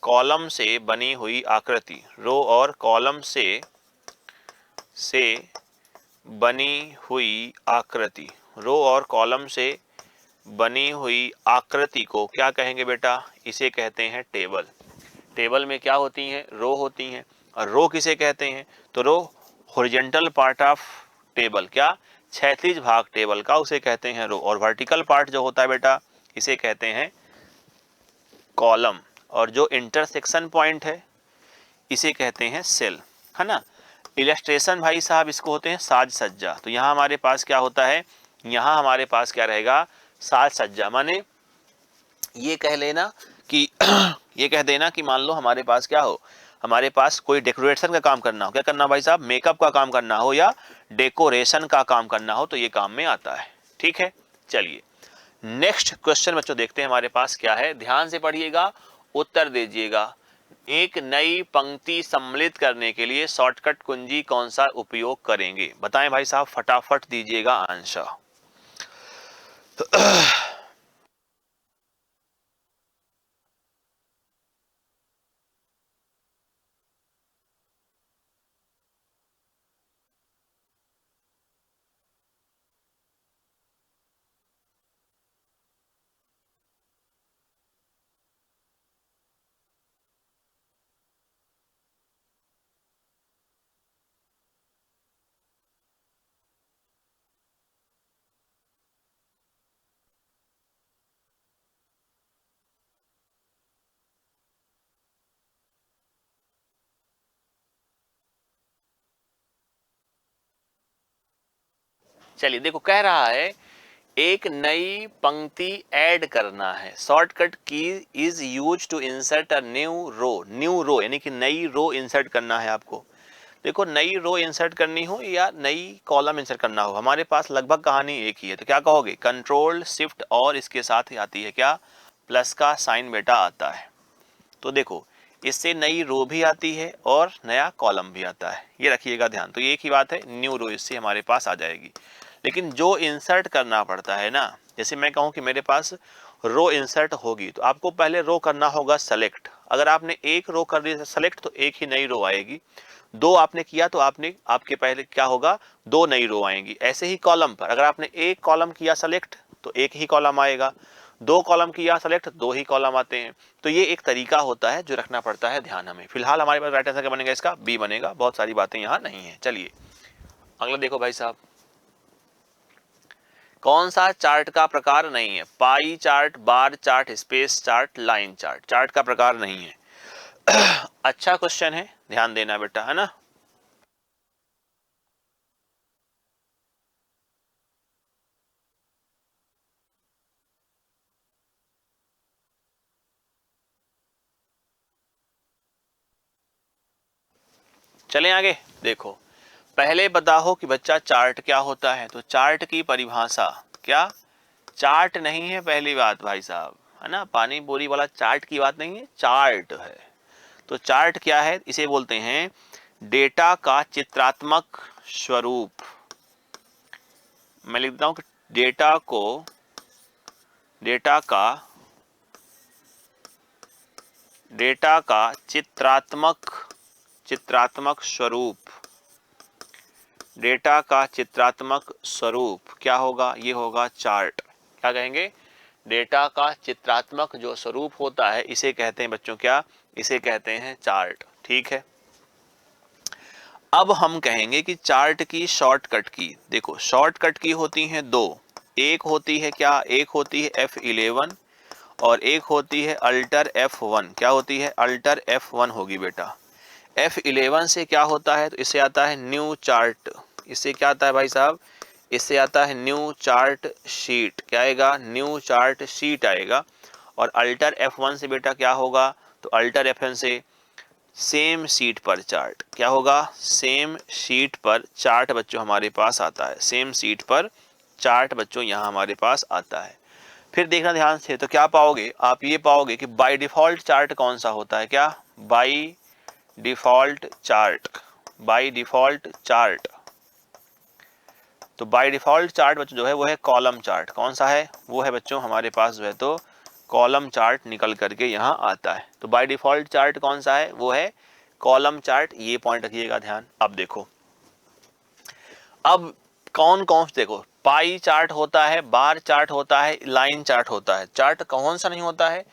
कॉलम से बनी हुई आकृति, रो और कॉलम से बनी हुई आकृति, रो और कॉलम से बनी हुई आकृति को क्या कहेंगे बेटा, इसे कहते हैं टेबल। टेबल में क्या होती हैं, रो होती हैं। और रो किसे कहते हैं, तो रो हॉरिजॉन्टल पार्ट ऑफ टेबल, क्या क्षैतिज भाग टेबल का, उसे कहते हैं रो। और वर्टिकल पार्ट जो होता है बेटा, इसे कहते हैं कॉलम। और जो इंटरसेक्शन पॉइंट है इसे कहते हैं सेल, है ना। इलस्ट्रेशन भाई साहब इसको होते हैं साज सज्जा। तो यहाँ हमारे पास क्या होता है, यहाँ हमारे पास क्या रहेगा, साज सज्जा। माने ये कह लेना कि ये कह देना कि मान लो हमारे पास क्या हो, हमारे पास कोई डेकोरेशन का काम करना हो, क्या करना भाई साहब, मेकअप का काम करना हो या डेकोरेशन का काम करना हो, तो ये काम में आता है। ठीक है, चलिए नेक्स्ट क्वेश्चन बच्चों देखते हैं हमारे पास क्या है, ध्यान से पढ़िएगा, उत्तर दीजिएगा। एक नई पंक्ति सम्मिलित करने के लिए शॉर्टकट कुंजी कौन सा उपयोग करेंगे, बताएं भाई साहब, फटाफट दीजिएगा आंसर। चलिए देखो, कह रहा है एक नई पंक्ति ऐड करना है, shortcut key is use to insert a new row यानी कि नई रो इंसर्ट करना है आपको। देखो, नई रो इंसर्ट करनी हो या नई कॉलम इंसर्ट करना हो, हमारे पास लगभग कहानी एक ही है। तो क्या कहोगे, कंट्रोल शिफ्ट और इसके साथ ही आती है क्या, प्लस का साइन बेटा आता है। तो देखो, इससे नई रो भी आती है और नया कॉलम भी आता है, ये रखिएगा ध्यान। तो ये एक ही बात है, न्यू रो इससे हमारे पास आ जाएगी। लेकिन जो इंसर्ट करना पड़ता है ना, जैसे मैं कहूँ कि मेरे पास रो इंसर्ट होगी, तो आपको पहले रो करना होगा सेलेक्ट। अगर आपने एक रो कर दी सेलेक्ट तो एक ही नई रो आएगी, दो आपने किया तो आपके पहले क्या होगा, दो नई रो आएंगी। ऐसे ही कॉलम पर अगर आपने एक कॉलम किया सेलेक्ट तो एक ही कॉलम आएगा, दो कॉलम किया सेलेक्ट दो ही कॉलम आते हैं। तो ये एक तरीका होता है जो रखना पड़ता है ध्यान हमें। फिलहाल हमारे पास राइट आंसर क्या बनेगा, इसका बी बनेगा, बहुत सारी बातें यहाँ नहीं है। चलिए अगला देखो भाई साहब, कौन सा चार्ट का प्रकार नहीं है, pie chart, bar chart, space chart, line chart, chart का प्रकार नहीं है। अच्छा क्वेश्चन है, ध्यान देना बेटा, है ना। चलें आगे, देखो पहले बताओ कि बच्चा चार्ट क्या होता है। तो चार्ट की परिभाषा क्या, चार्ट नहीं है पहली बात भाई साहब, है ना, पानी पूरी वाला चार्ट की बात नहीं है, चार्ट है। तो चार्ट क्या है, इसे बोलते हैं डेटा का चित्रात्मक स्वरूप। मैं लिखता हूं कि डेटा का चित्रात्मक स्वरूप, डेटा का चित्रात्मक स्वरूप क्या होगा, ये होगा चार्ट। क्या कहेंगे, डेटा का चित्रात्मक जो स्वरूप होता है इसे कहते हैं बच्चों क्या, इसे कहते हैं चार्ट। ठीक है, अब हम कहेंगे कि चार्ट की शॉर्टकट की, देखो शॉर्टकट की होती हैं दो, एक होती है क्या, एक होती है F11 और एक होती है अल्टर F1। क्या होती है, अल्टर F1 होगी बेटा। F11 से क्या होता है, तो इससे आता है न्यू चार्ट, इससे क्या आता है भाई साहब, इससे आता है न्यू चार्ट शीट। क्या आएगा, न्यू चार्ट शीट आएगा। और अल्टर F1 से बेटा क्या होगा, तो अल्टर F1 से सेम शीट पर चार्ट। क्या होगा, सेम शीट पर चार्ट बच्चों हमारे पास आता है, सेम शीट पर चार्ट बच्चों यहाँ हमारे पास आता है। फिर देखना ध्यान से, तो क्या पाओगे आप, ये पाओगे कि बाय डिफॉल्ट चार्ट कौन सा होता है, क्या by default chart, by default chart. तो बाय डिफॉल्ट चार्ट बच्चों जो है वो है कॉलम चार्ट। कौन सा है? वो है बच्चों हमारे पास जो है तो कॉलम चार्ट निकल करके यहाँ आता है। तो बाय डिफॉल्ट चार्ट कौन सा है? वो है कॉलम चार्ट। ये पॉइंट रखिएगा ध्यान। अब देखो, अब कौन कौन से, देखो पाई चार्ट होता है, बार चार्ट होता है, लाइन चार्ट होता है। चार्ट कौन सा नहीं होता है?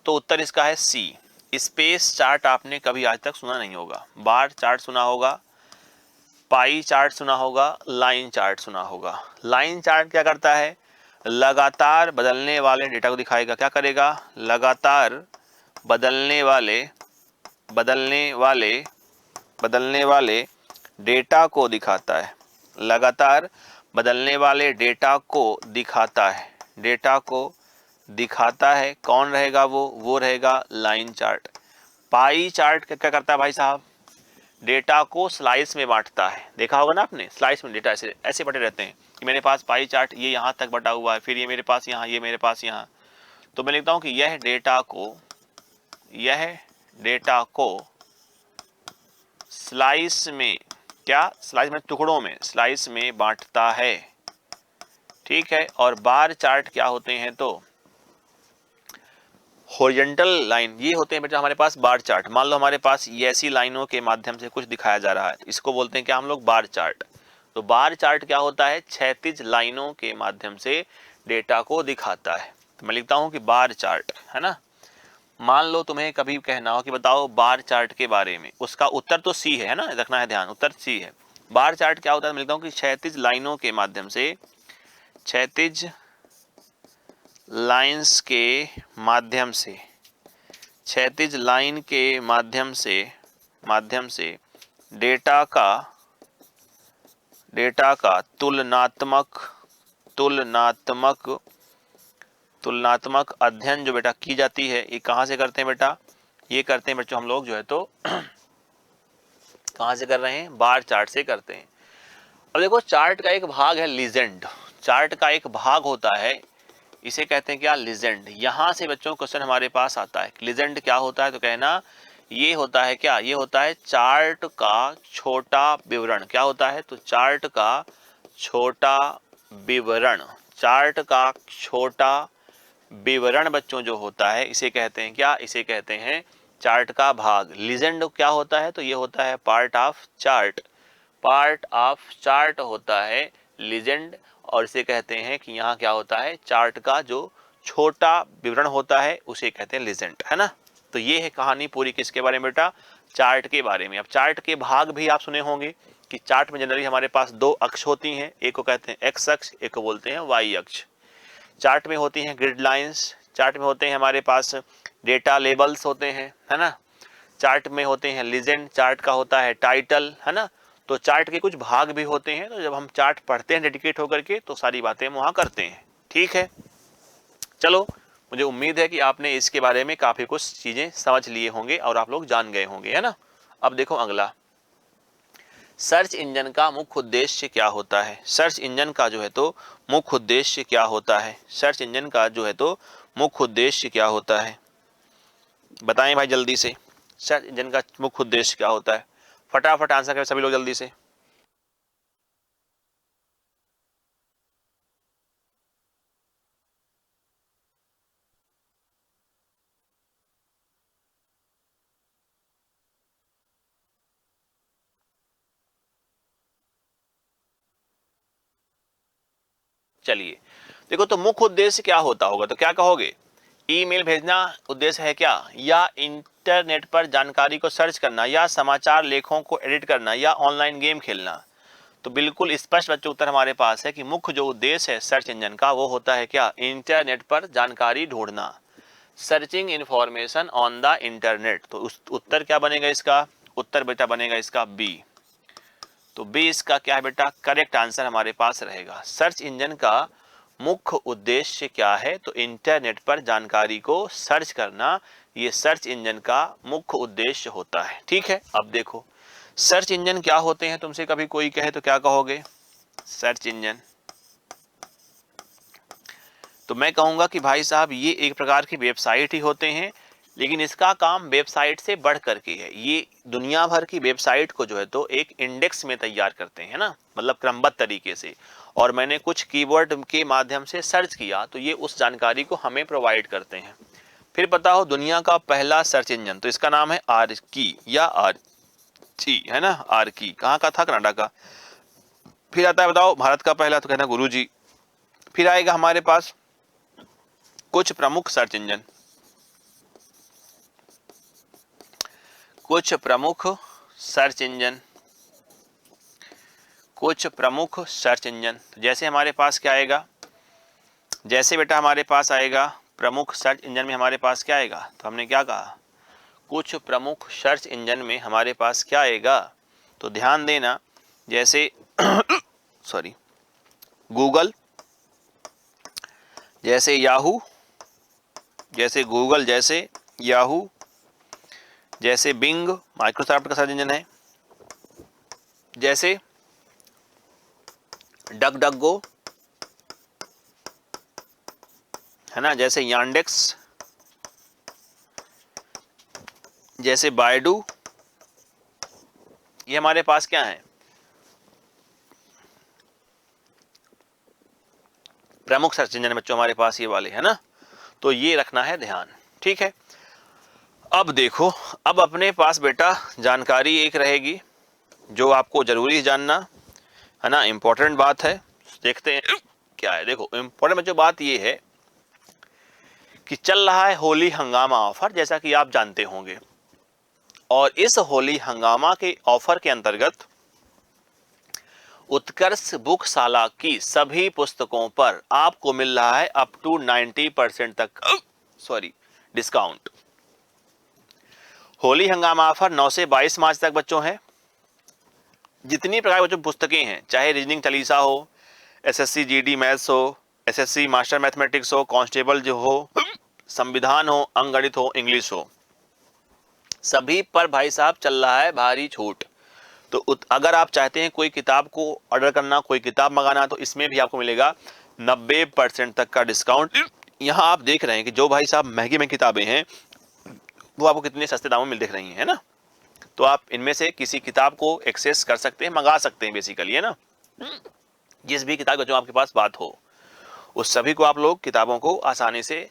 तो उत्तर इसका है सी, स्पेस चार्ट। आपने कभी आज तक सुना नहीं होगा। बार चार्ट सुना होगा, पाई चार्ट सुना होगा, लाइन चार्ट सुना होगा। लाइन चार्ट क्या करता है? लगातार बदलने वाले डेटा को दिखाएगा। क्या करेगा? लगातार बदलने वाले बदलने वाले बदलने वाले डेटा को दिखाता है। लगातार बदलने वाले डेटा को दिखाता है। डेटा को दिखाता है। कौन रहेगा वो रहेगा लाइन चार्ट। पाई चार्ट क्या करता है भाई साहब? डेटा को स्लाइस में बांटता है। देखा होगा ना आपने, स्लाइस में डेटा ऐसे ऐसे बटे रहते हैं कि मेरे पास पाई चार्ट ये यहाँ तक बटा हुआ है, फिर ये मेरे पास यहाँ, ये मेरे पास यहाँ। तो मैं लिखता हूँ कि यह डेटा को स्लाइस में, क्या स्लाइस में, टुकड़ों में, स्लाइस में बांटता है। ठीक है। और बार चार्ट क्या होते हैं? तो हॉरिजॉन्टल लाइन ये होते हैं बेटा हमारे पास बार चार्ट। मान लो हमारे पास ये ऐसी लाइनों के माध्यम से कुछ दिखाया जा रहा है, इसको बोलते हैं क्या हम लोग? Bar chart. तो बार चार्ट क्या होता है? क्षैतिज लाइनों के माध्यम से डेटा को दिखाता है। तो मैं लिखता हूं कि बार चार्ट, है ना। मान लो तुम्हें कभी कहना हो कि बताओ बार चार्ट के बारे में, उसका उत्तर तो सी है ना, रखना है ध्यान, उत्तर सी है। बार चार्ट क्या होता है? मैं लिखता हूं कि क्षैतिज लाइनों के माध्यम से, क्षैतिज लाइंस के माध्यम से, क्षैतिज लाइन के माध्यम से डेटा का तुलनात्मक अध्ययन जो बेटा की जाती है, ये कहाँ से करते हैं बेटा? ये करते हैं बच्चों हम लोग जो है तो कहाँ से कर रहे हैं? बार चार्ट से करते हैं। अब देखो, चार्ट का एक भाग है लीजेंड। चार्ट का एक भाग होता है, इसे कहते हैं क्या? लीजेंड। यहां से बच्चों क्वेश्चन हमारे पास आता है। लीजेंड क्या होता है? तो कहना ये होता है क्या? ये होता है चार्ट का छोटा विवरण। क्या होता है? तो चार्ट का छोटा विवरण। चार्ट का छोटा विवरण बच्चों जो होता है, इसे कहते हैं क्या? इसे कहते हैं चार्ट का भाग। लीजेंड क्या होता है? तो ये होता है part of chart. Part of chart होता है लीजेंड। और इसे कहते हैं कि यहाँ क्या होता है? चार्ट का जो छोटा विवरण होता है उसे कहते हैं लीजेंड, है ना। तो ये है कहानी पूरी किसके बारे में बेटा? चार्ट के बारे में। अब चार्ट के भाग भी आप सुने होंगे कि चार्ट में जनरली हमारे पास दो अक्ष होती हैं, एक को कहते हैं एक्स अक्ष, एक को बोलते हैं वाई अक्ष। चार्ट में होती हैं ग्रिड लाइंस, चार्ट में होते हैं हमारे पास डेटा लेबल्स होते हैं, है ना। चार्ट में होते हैं लीजेंड, चार्ट का होता है टाइटल, है ना। तो चार्ट के कुछ भाग भी होते हैं। तो जब हम चार्ट पढ़ते हैं डेडिकेट होकर के, तो सारी बातें हम वहाँ करते हैं। ठीक है, चलो, मुझे उम्मीद है कि आपने इसके बारे में काफ़ी कुछ चीज़ें समझ लिए होंगे और आप लोग जान गए होंगे, है ना। अब देखो अगला, सर्च इंजन का मुख्य उद्देश्य क्या होता है? सर्च इंजन का जो है तो मुख्य उद्देश्य क्या होता है? सर्च इंजन का जो है तो मुख्य उद्देश्य क्या होता है? बताएं भाई जल्दी से, सर्च इंजन का मुख्य उद्देश्य क्या होता है? फटाफट आंसर करें सभी लोग जल्दी से। चलिए देखो, तो मुख्य उद्देश्य क्या होता होगा? तो क्या कहोगे? ईमेल भेजना उद्देश्य है क्या? या इंटरनेट पर जानकारी को सर्च करना, या समाचार लेखों को एडिट करना, या ऑनलाइन गेम खेलना? तो बिल्कुल स्पष्ट बच्चों उत्तर हमारे पास है कि मुख्य जो उद्देश्य है सर्च इंजन का वो होता है क्या? इंटरनेट पर जानकारी ढूंढना, searching information on the internet. तो उस उत्तर क्या बनेगा इसका? उत्तर बेटा बनेगा इसका बी। तो बी इसका क्या है बेटा? करेक्ट आंसर हमारे पास रहेगा। सर्च इंजन का मुख्य उद्देश्य क्या है? तो इंटरनेट पर जानकारी को सर्च करना, ये सर्च इंजन का मुख्य उद्देश्य होता है। ठीक है, अब देखो सर्च इंजन क्या होते हैं, तुमसे कभी कोई कहे तो क्या कहोगे? सर्च इंजन, तो मैं कहूंगा कि भाई साहब ये एक प्रकार की वेबसाइट ही होते हैं लेकिन इसका काम वेबसाइट से बढ़ करके है। ये दुनिया भर की वेबसाइट को जो है तो एक इंडेक्स में तैयार करते हैं ना, मतलब क्रमबद्ध तरीके से। और मैंने कुछ कीवर्ड के माध्यम से सर्च किया तो ये उस जानकारी को हमें प्रोवाइड करते हैं। फिर पता हो दुनिया का पहला सर्च इंजन, तो इसका नाम है आर्की या आर्ची, है ना। आर्की कहाँ का था? कनाडा का। फिर आता है बताओ भारत का पहला, तो कहना गुरुजी। फिर आएगा हमारे पास कुछ प्रमुख सर्च इंजन, कुछ प्रमुख सर्च इंजन, कुछ प्रमुख सर्च इंजन। जैसे हमारे पास क्या आएगा, जैसे बेटा हमारे पास आएगा प्रमुख सर्च इंजन में हमारे पास क्या आएगा, तो हमने क्या कहा, कुछ प्रमुख सर्च इंजन में हमारे पास क्या आएगा, तो ध्यान देना। जैसे सॉरी, गूगल, जैसे याहू, जैसे गूगल, जैसे याहू, जैसे बिंग माइक्रोसॉफ्ट का सर्च इंजन है, जैसे डक डक गो, है ना, जैसे यांडेक्स, जैसे बायडू। ये हमारे पास क्या है, प्रमुख सर्च इंजन बच्चों हमारे पास ये वाले, है ना। तो ये रखना है ध्यान, ठीक है। अब देखो, अब अपने पास बेटा जानकारी एक रहेगी जो आपको जरूरी जानना, है ना, इंपॉर्टेंट बात है। देखते हैं क्या है। देखो इंपॉर्टेंट बच्चों बात ये है कि चल रहा है होली हंगामा ऑफर, जैसा कि आप जानते होंगे। और इस होली हंगामा के ऑफर के अंतर्गत उत्कर्ष बुकशाला की सभी पुस्तकों पर आपको मिल रहा है अप टू 90% तक डिस्काउंट। होली हंगामा ऑफर 9 से 22 मार्च तक बच्चों है। जितनी प्रकार बच्चों पुस्तकें हैं, चाहे रीजनिंग चालीसा हो, एसएससी जीडी मैथ्स हो, एसएससी मास्टर मैथमेटिक्स हो, कांस्टेबल जो हो, संविधान हो, अंकगणित हो, इंग्लिश हो, सभी पर भाई साहब चल रहा है भारी छूट। तो अगर आप चाहते हैं कोई किताब को ऑर्डर करना, कोई किताब मंगाना, तो इसमें भी आपको मिलेगा 90% तक का डिस्काउंट। यहाँ आप देख रहे हैं कि जो भाई साहब महंगी महंगी किताबें हैं वो आपको कितने सस्ते दामों में दिख रही हैं, है ना। तो आप इनमें से किसी किताब को एक्सेस कर सकते हैं, मंगा सकते हैं बेसिकली, है ना। जिस भी किताब जो आपके पास बात हो, उस सभी को आप लोग किताबों को आसानी से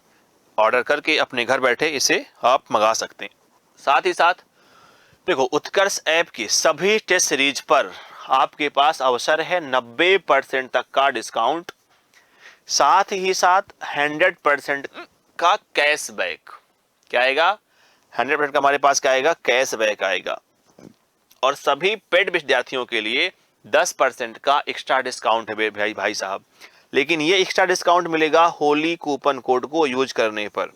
ऑर्डर करके अपने घर बैठे इसे आप मंगा सकते हैं। साथ ही साथ देखो उत्कर्ष ऐप की सभी टेस्ट सीरीज पर आपके पास अवसर है 90% तक का डिस्काउंट, साथ ही साथ 100% का कैशबैक। क्या आएगा, 100% का हमारे पास क्या आएगा, कैशबैक आएगा। और सभी पेड विद्यार्थियों के लिए 10% का एक्स्ट्रा डिस्काउंट है भाई साहब। लेकिन ये एक्स्ट्रा डिस्काउंट मिलेगा होली कूपन कोड को यूज करने पर।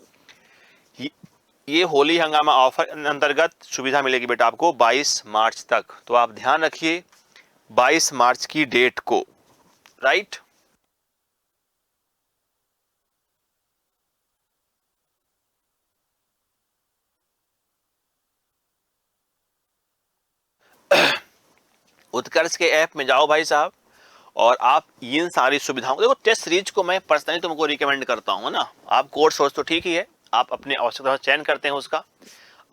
ये होली हंगामा ऑफर अंतर्गत सुविधा मिलेगी बेटा आपको 22 मार्च तक। तो आप ध्यान रखिए 22 मार्च की डेट को, राइट। उत्कर्ष के ऐप में जाओ भाई साहब और आप इन सारी सुविधाओं को देखो। टेस्ट सीरीज को मैं पर्सनली तुमको रिकमेंड करता हूँ ना। आप कोर्स सोर्स तो ठीक ही है, आप अपने आवश्यकता चयन करते हैं उसका,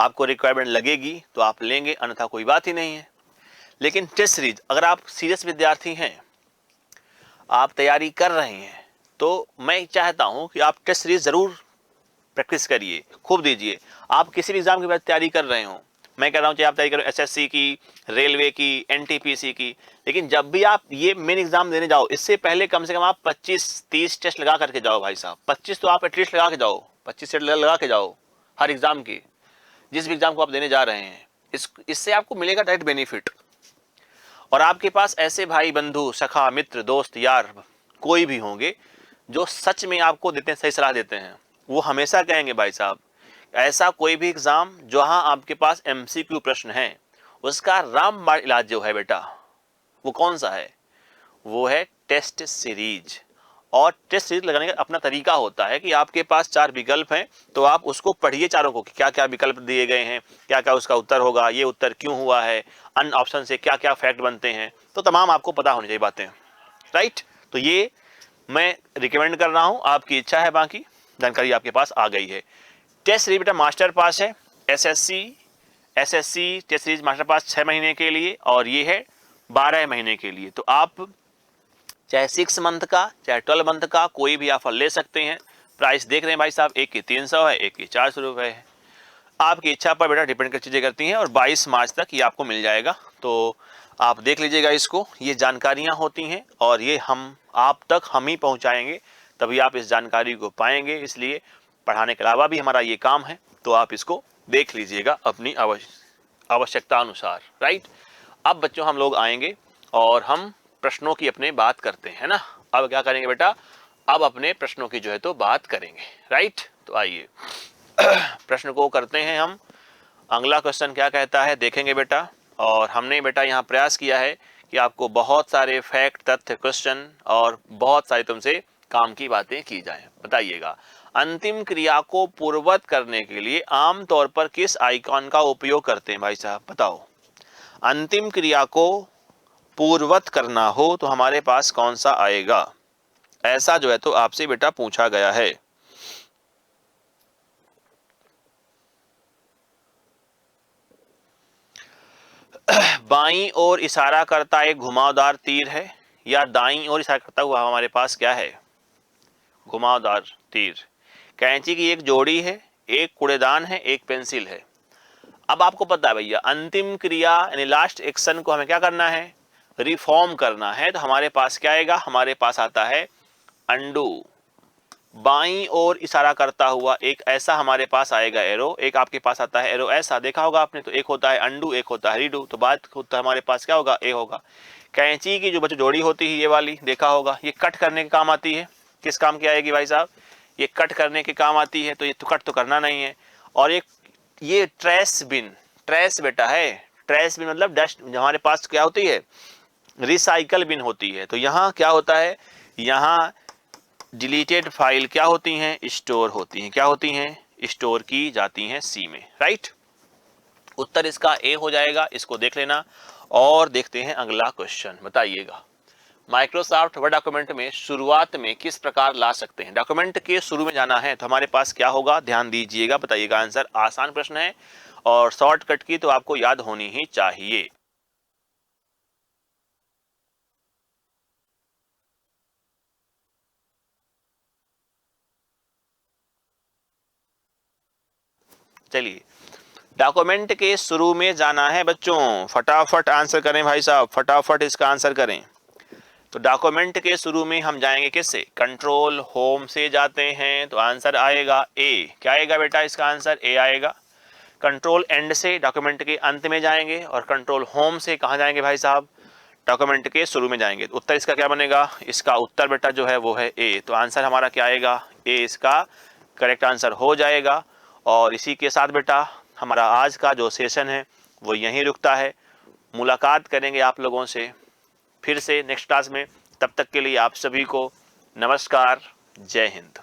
आपको रिक्वायरमेंट लगेगी तो आप लेंगे, अन्यथा कोई बात ही नहीं है। लेकिन टेस्ट सीरीज अगर आप सीरियस विद्यार्थी हैं, आप तैयारी कर रहे हैं, तो मैं चाहता हूं कि आप टेस्ट सीरीज जरूर प्रैक्टिस करिए, खूब दीजिए। आप किसी भी एग्जाम की बात तैयारी कर रहे हो, मैं कह रहा हूं चाहे आप तैयारी करो एसएससी की, रेलवे की, एनटीपीसी की, लेकिन जब भी आप ये मेन एग्जाम देने जाओ, इससे पहले कम से कम आप 25-30 टेस्ट लगा करके जाओ भाई साहब। 25 तो आप एटलीस्ट लगा के जाओ, 25 सेट लगा के जाओ हर एग्जाम की, जिस भी एग्जाम को आप देने जा रहे हैं। इससे आपको मिलेगा डायरेक्ट बेनिफिट। और आपके पास ऐसे भाई बंधु सखा मित्र दोस्त यार कोई भी होंगे जो सच में आपको देते हैं, सही सलाह देते हैं। वो हमेशा कहेंगे भाई साहब ऐसा कोई भी एग्जाम जहां आपके पास एमसीक्यू प्रश्न है, उसका रामबाण इलाज जो है बेटा वो कौन सा है, वो है टेस्ट सीरीज। और टेस्ट सीरीज लगाने का अपना तरीका होता है कि आपके पास 4 विकल्प हैं, तो आप उसको पढ़िए चारों को, क्या क्या विकल्प दिए गए हैं, क्या क्या उसका उत्तर होगा, ये उत्तर क्यों हुआ है, अन्य ऑप्शन से क्या क्या फैक्ट बनते हैं, तो तमाम आपको पता होनी चाहिए बातें, राइट। तो ये मैं रिकमेंड कर रहा हूं, आपकी इच्छा है, बाकी जानकारी आपके पास आ गई है। टेस्ट सीरीज बेटा मास्टर पास है, SSC test series master pass 6 महीने के लिए और ये है 12 महीने के लिए। तो आप चाहे 6 मंथ का चाहे 12 मंथ का कोई भी ऑफर ले सकते हैं। प्राइस देख रहे हैं भाई साहब, एक की 300 है, एक की 400 रुपये है। आपकी इच्छा पर बेटा डिपेंड कर चीज़ें करती हैं और 22 मार्च तक ये आपको मिल जाएगा। तो आप देख लीजिएगा इसको, ये जानकारियाँ होती हैं और ये हम आप तक हम ही पहुँचाएँगे, तभी आप इस जानकारी को पाएंगे। इसलिए पढ़ाने के अलावा भी हमारा ये काम है, तो आप इसको देख लीजिएगा अपनी आवश्यकता अनुसार, राइट। अब बच्चों हम लोग आएंगे और हम प्रश्नों की अपने बात करते हैं ना। अब क्या करेंगे बेटा, अब अपने प्रश्नों की जो है तो बात करेंगे, राइट। तो आइए प्रश्न को करते हैं हम। अगला क्वेश्चन क्या कहता है देखेंगे बेटा। और हमने बेटा यहाँ प्रयास किया है कि आपको बहुत सारे फैक्ट, तथ्य, क्वेश्चन और बहुत सारी तुमसे काम की बातें की जाएं। बताइएगा, अंतिम क्रिया को पूर्ववत करने के लिए आमतौर पर किस आइकॉन का उपयोग करते हैं भाई साहब, बताओ। अंतिम क्रिया को पूर्ववत करना हो तो हमारे पास कौन सा आएगा, ऐसा जो है तो आपसे बेटा पूछा गया है। बाईं ओर इशारा करता एक घुमावदार तीर है या दाईं ओर इशारा करता हुआ हमारे पास क्या है, घुमावदार तीर। कैंची की एक जोड़ी है, एक कूड़ेदान है, एक पेंसिल है। अब आपको पता है भैया अंतिम क्रिया यानी लास्ट एक्शन को हमें क्या करना है, रिफॉर्म करना है। तो हमारे पास क्या आएगा, हमारे पास आता है अंडू। बाईं ओर इशारा करता हुआ एक ऐसा हमारे पास आएगा एरो, एक आपके पास आता है एरो ऐसा, देखा होगा आपने। तो एक होता है अंडू, एक होता है रीडू। तो बात होता है हमारे पास क्या होगा, ए होगा। कैंची की जो बच्चों जोड़ी होती है ये वाली, देखा होगा, ये कट करने के काम आती है। किस काम की आएगी भाई साहब, ये कट करने के काम आती है। तो ये तो कट तो करना नहीं है। और एक ये ट्रेस बिन, ट्रेस बेटा है, ट्रेस बिन मतलब डस्ट, हमारे पास क्या होती है, रिसाइकल बिन होती है। तो यहाँ क्या होता है, यहाँ डिलीटेड फाइल क्या होती हैं, स्टोर होती हैं। क्या होती हैं, स्टोर की जाती हैं सी में, राइट। उत्तर इसका ए हो जाएगा, इसको देख लेना। और देखते हैं अगला क्वेश्चन। बताइएगा, माइक्रोसॉफ्ट वर्ड डॉक्यूमेंट में शुरुआत में किस प्रकार ला सकते हैं। डॉक्यूमेंट के शुरू में जाना है तो हमारे पास क्या होगा, ध्यान दीजिएगा, बताइएगा आंसर। आसान प्रश्न है और शॉर्टकट की तो आपको याद होनी ही चाहिए। चलिए, डॉक्यूमेंट के शुरू में जाना है बच्चों, फटाफट आंसर करें भाई साहब, फटाफट इसका आंसर करें। तो डॉक्यूमेंट के शुरू में हम जाएंगे किससे, कंट्रोल होम से जाते हैं। तो आंसर आएगा ए। क्या आएगा बेटा, इसका आंसर ए आएगा। कंट्रोल एंड से डॉक्यूमेंट के अंत में जाएंगे और कंट्रोल होम से कहाँ जाएंगे भाई साहब, डॉक्यूमेंट के शुरू में जाएंगे। तो उत्तर इसका क्या बनेगा, इसका उत्तर बेटा जो है वो है ए। तो आंसर हमारा क्या आएगा, ए इसका करेक्ट आंसर हो जाएगा। और इसी के साथ बेटा हमारा आज का जो सेशन है वो यहीं रुकता है। मुलाकात करेंगे आप लोगों से फिर से नेक्स्ट क्लास में। तब तक के लिए आप सभी को नमस्कार, जय हिंद।